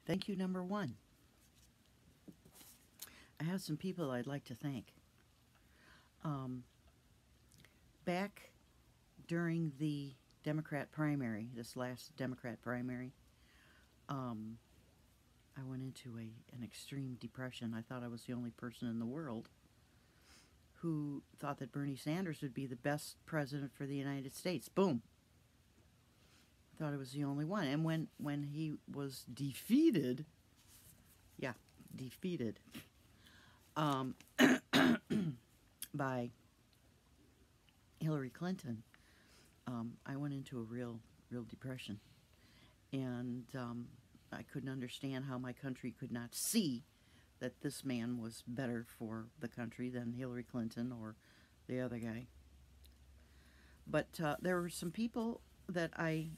Thank you, number one. I have some people I'd like to thank. Um, Back during the Democrat primary, this last Democrat primary, um, I went into an extreme depression. I thought I was the only person in the world who thought that Bernie Sanders would be the best president for the United States. Boom. I thought I was the only one. And when he was defeated, defeated um, by Hillary Clinton, I went into a real depression. And I couldn't understand how my country could not see that this man was better for the country than Hillary Clinton or the other guy. But there were some people that I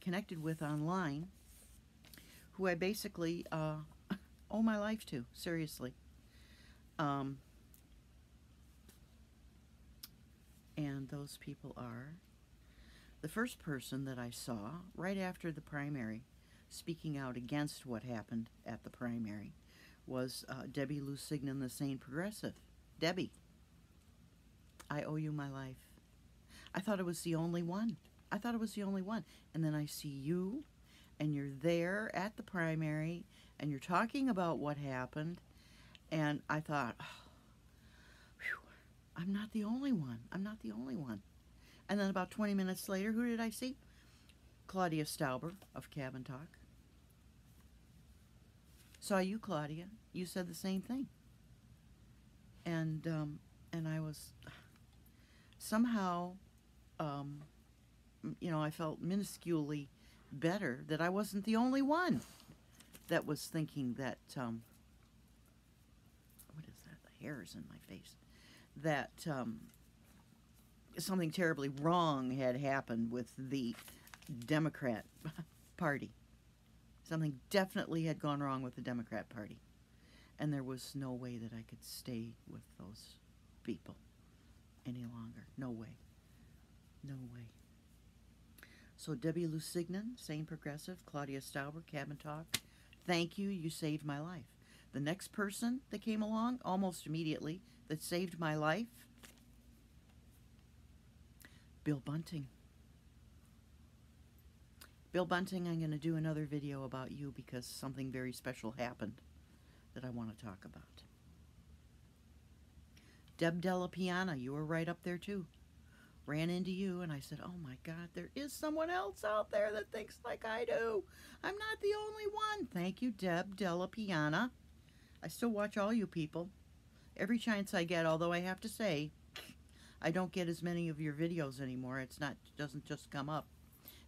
connected with online who I basically owe my life to, seriously. And those people are the first person that I saw right after the primary speaking out against what happened at the primary was Debbie Lusignan, the Sane Progressive. Debbie, I owe you my life. I thought it was the only one. I thought it was the only one. And then I see you, and you're there at the primary, and you're talking about what happened, and I thought, oh, whew, I'm not the only one. I'm not the only one. And then about 20 minutes later, who did I see? Claudia Stauber of Cabin Talk. Saw you, Claudia. You said the same thing. And I was somehow, I felt minusculely better that I wasn't the only one that was thinking that, what is that? The hair is in my face. That something terribly wrong had happened with the Democrat Party. Something definitely had gone wrong with the Democrat Party. And there was no way that I could stay with those people any longer. No way. No way. So Debbie Lusignan, Sane Progressive, Claudia Stauber, Cabin Talk, thank you. You saved my life. The next person that came along almost immediately that saved my life, Bill Bunting. Bill Bunting, I'm going to do another video about you because something very special happened that I want to talk about. Deb Della Piana, you were right up there too. Ran into you and I said, oh my God, there is someone else out there that thinks like I do. I'm not the only one. Thank you, Deb Della Piana. I still watch all you people. Every chance I get, although I have to say, I don't get as many of your videos anymore. It doesn't just come up.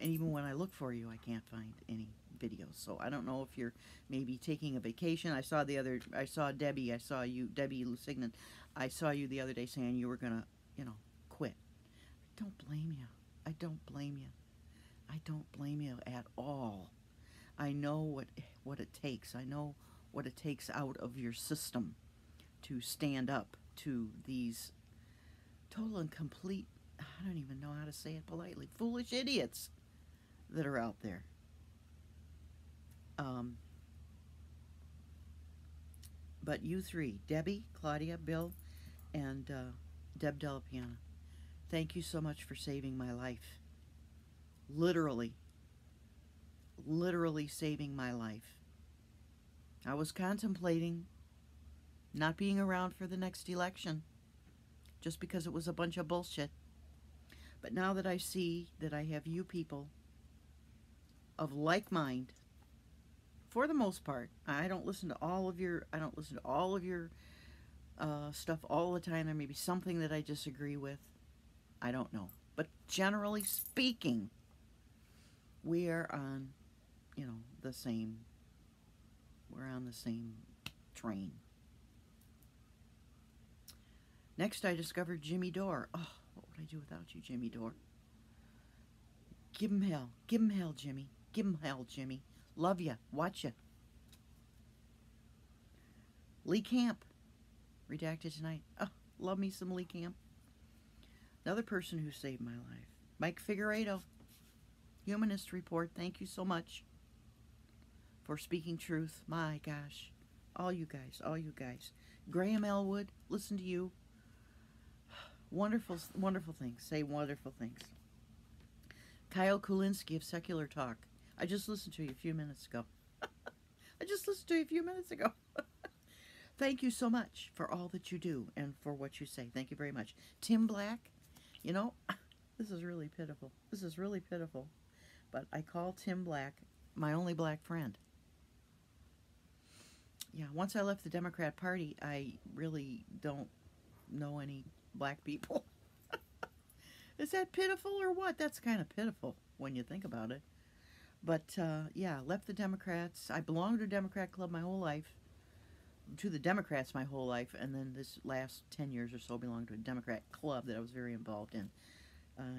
And even when I look for you, I can't find any videos. So I don't know if you're maybe taking a vacation. I saw Debbie. I saw you, Debbie Lusignan. I saw you the other day saying you were going to, quit. I don't blame you. I don't blame you. I don't blame you at all. I know what it takes. I know what it takes out of your system to stand up to these total and complete, I don't even know how to say it politely, foolish idiots that are out there. But you three, Debbie, Claudia, Bill, and Deb Della Piana, thank you so much for saving my life. Literally saving my life. I was contemplating not being around for the next election just because it was a bunch of bullshit. But now that I see that I have you people of like mind, for the most part, I don't listen to all of your stuff all the time. There may be something that I disagree with. I don't know. But generally speaking, we are on, we're on the same train. Next, I discovered Jimmy Dore. Oh, what would I do without you, Jimmy Dore? Give him hell. Give him hell, Jimmy. Give him hell, Jimmy. Love ya. Watch ya. Lee Camp. Redacted tonight. Oh, love me some Lee Camp. Another person who saved my life. Mike Figueredo. Humanist Report. Thank you so much. for speaking truth. My gosh. All you guys, all you guys. Graham Elwood, listen to you. Wonderful, wonderful things. Say wonderful things. Kyle Kulinski of Secular Talk. I just listened to you a few minutes ago. I just listened to you a few minutes ago. Thank you so much for all that you do and for what you say. Thank you very much. Tim Black, you know, this is really pitiful. This is really pitiful. But I call Tim Black my only black friend. Yeah, once I left the Democrat Party, I really don't know any black people. Is that pitiful or what? That's kind of pitiful when you think about it. But, yeah, left the Democrats. I belonged to a Democrat club my whole life, to the Democrats my whole life, and then this last 10 years or so belonged to a Democrat club that I was very involved in.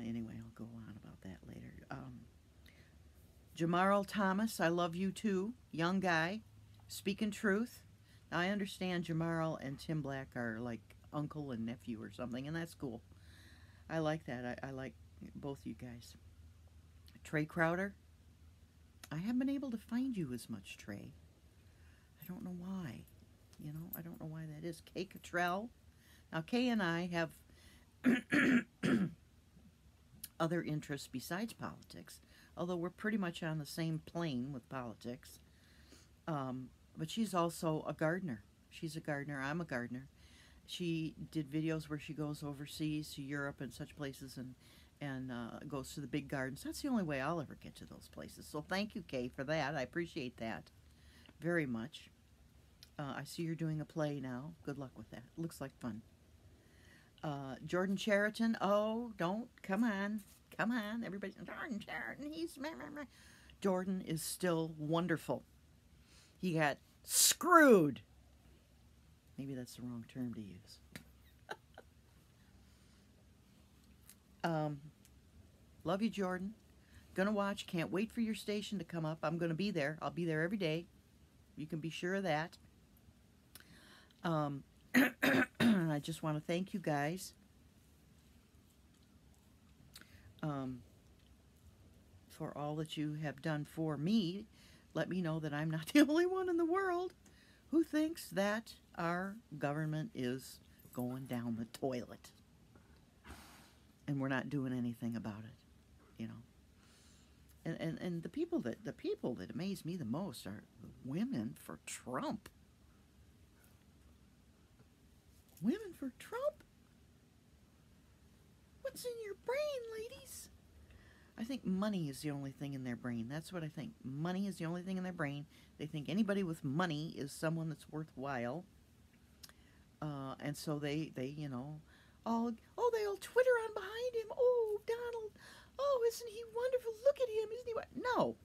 Anyway, I'll go on about that later. Jamarl Thomas, I love you too. Young guy, speaking truth. Now, I understand Jamarl and Tim Black are like uncle and nephew or something, and that's cool. I like that. I like both you guys. Trey Crowder. I haven't been able to find you as much, Trey. I don't know why. You know, I don't know why that is. Kay Cottrell. Now, Kay and I have other interests besides politics, although we're pretty much on the same plane with politics. But she's also a gardener. She's a gardener. I'm a gardener. She did videos where she goes overseas to Europe and such places and goes to the big gardens. That's the only way I'll ever get to those places. So thank you, Kay, for that. I appreciate that very much. I see you're doing a play now. Good luck with that. Looks like fun. Jordan Chariton. Oh, don't. Come on. Come on. Everybody's, Jordan Chariton. He's... Jordan is still wonderful. He got screwed. Maybe that's the wrong term to use. Love you, Jordan. Gonna watch. Can't wait for your station to come up. I'm gonna be there. I'll be there every day. You can be sure of that. I just want to thank you guys for all that you have done for me. Let me know that I'm not the only one in the world who thinks that our government is going down the toilet. And we're not doing anything about it, you know. And the people that amaze me the most are the women for Trump. Women for Trump? What's in your brain, ladies? I think money is the only thing in their brain. That's what I think. Money is the only thing in their brain. They think anybody with money is someone that's worthwhile. And so they you know, they'll Twitter on behind him. Oh, Donald. Oh, isn't he wonderful? Look at him. Isn't he? No,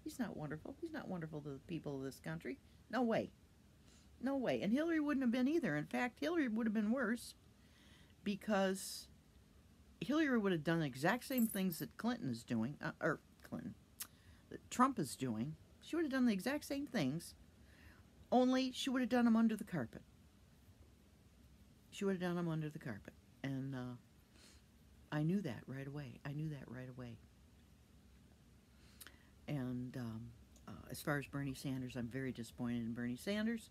he's not wonderful. He's not wonderful to the people of this country. No way. No way. And Hillary wouldn't have been either. In fact, Hillary would have been worse because Hillary would have done the exact same things that Clinton is doing, that Trump is doing. She would have done the exact same things, only she would have done them under the carpet. She would have done them under the carpet. And I knew that right away. And as far as Bernie Sanders, I'm very disappointed in Bernie Sanders.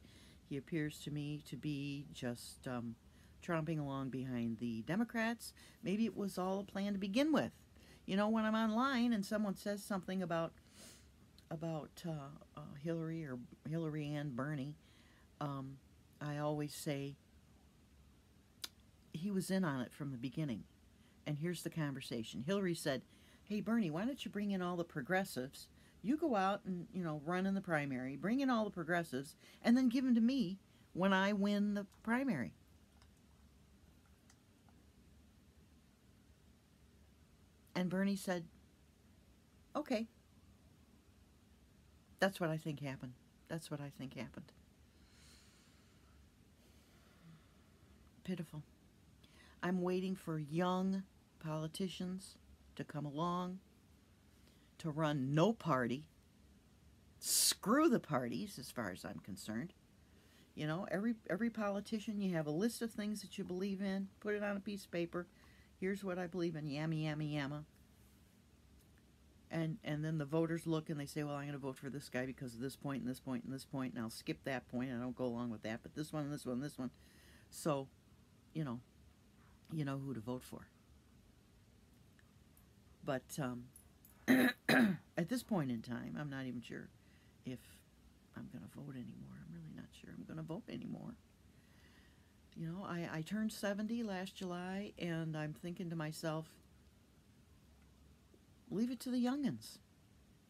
He appears to me to be just tromping along behind the Democrats. Maybe it was all a plan to begin with. You know, when I'm online and someone says something about Hillary or Hillary and Bernie, I always say he was in on it from the beginning. And here's the conversation. Hillary said, "Hey, Bernie, why don't you bring in all the progressives? You go out and, you know, run in the primary, bring in all the progressives, and then give them to me when I win the primary." And Bernie said, "Okay." That's what I think happened. That's what I think happened. Pitiful. I'm waiting for young politicians to come along, to run no party. Screw the parties, as far as I'm concerned. You know, every politician, you have a list of things that you believe in, put it on a piece of paper. Here's what I believe in, yammy, yammy, yamma. And then the voters look and they say, well, I'm going to vote for this guy because of this point and this point and this point, and I'll skip that point. I don't go along with that, but this one, this one, this one. So, you know who to vote for. But at this point in time, I'm not even sure if I'm going to vote anymore. I'm really not sure I'm going to vote anymore. You know, I turned 70 last July, and I'm thinking to myself, leave it to the youngins.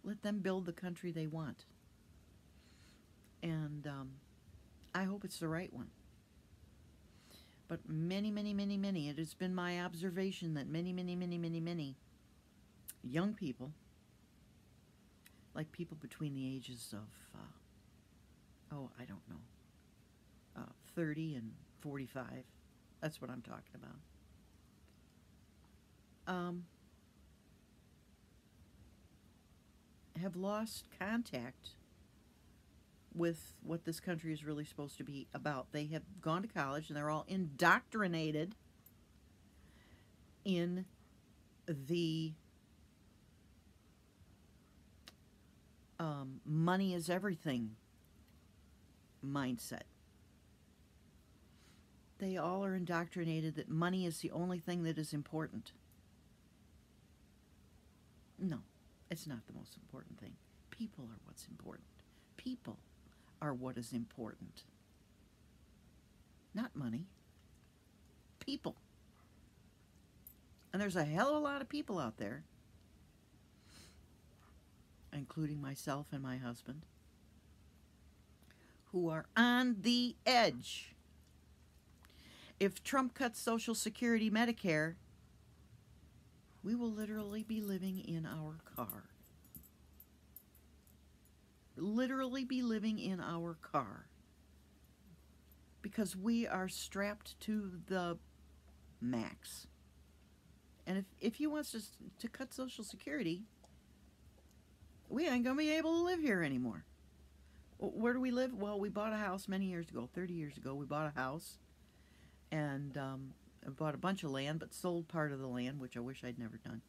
Let them build the country they want. And I hope it's the right one. But many, it has been my observation that many young people, like people between the ages of, 30 and 45, that's what I'm talking about, have lost contact with what this country is really supposed to be about. They have gone to college and they're all indoctrinated in the money is everything mindset. They all are indoctrinated that money is the only thing that is important. No, it's not the most important thing. People are what's important. People are what is important. Not money. People. And there's a hell of a lot of people out there, including myself and my husband, who are on the edge. If Trump cuts Social Security, Medicare, we will literally be living in our car. Literally be living in our car. Because we are strapped to the max. And if he wants us to cut Social Security, we ain't going to be able to live here anymore. Where do we live? Well, we bought a house many years ago, 30 years ago. We bought a house and bought a bunch of land, but sold part of the land, which I wish I'd never done.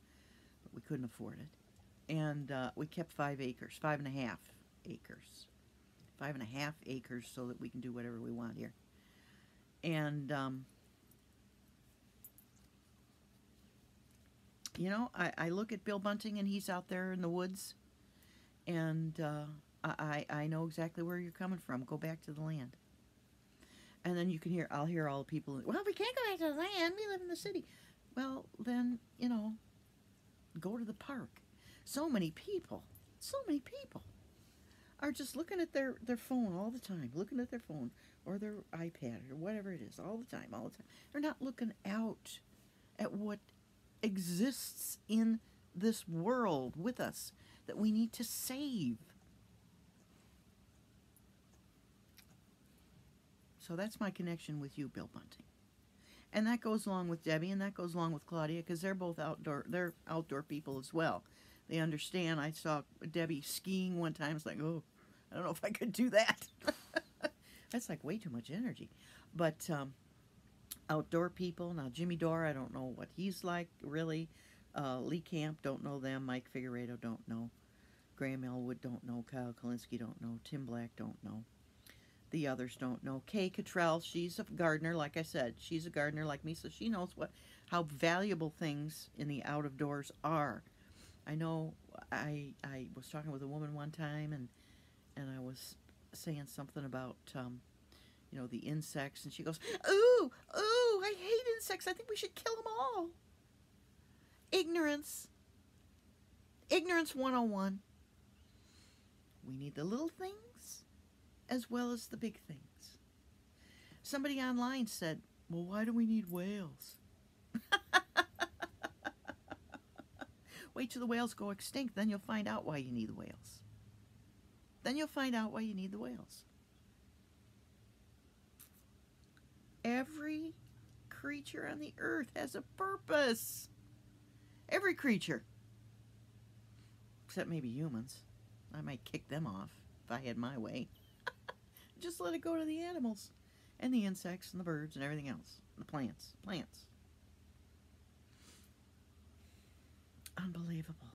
But we couldn't afford it. And we kept 5 acres, 5.5 acres. 5.5 acres so that we can do whatever we want here. And, you know, I look at Bill Bunting and he's out there in the woods. And I know exactly where you're coming from. Go back to the land. And then I'll hear all the people, well, we can't go back to the land. We live in the city. Well, then, you know, go to the park. So many people are just looking at their phone all the time, looking at their phone or their iPad or whatever it is all the time. They're not looking out at what exists in this world with us that we need to save. So that's my connection with you, Bill Bunting. And that goes along with Debbie, and that goes along with Claudia, because they're both they're outdoor people as well. They understand. I saw Debbie skiing one time. It's like, oh, I don't know if I could do that. That's like way too much energy. But outdoor people. Now, Jimmy Dore, I don't know what he's like, really. Lee Camp, don't know them. Mike Figueredo, don't know. Graham Elwood, don't know. Kyle Kalinske, don't know. Tim Black, don't know. The others don't know. Kay Cottrell, she's a gardener, like I said. She's a gardener like me, so she knows how valuable things in the out of doors are. I know I was talking with a woman one time, and I was saying something about, you know, the insects, and she goes, ooh, I hate insects. I think we should kill them all. Ignorance. Ignorance 101. We need the little things as well as the big things. Somebody online said, well, why do we need whales? Wait till the whales go extinct, then you'll find out why you need the whales. Then you'll find out why you need the whales. Every creature on the earth has a purpose. Every creature. Except maybe humans. I might kick them off if I had my way. Just let it go to the animals and the insects and the birds and everything else. The plants. Unbelievable.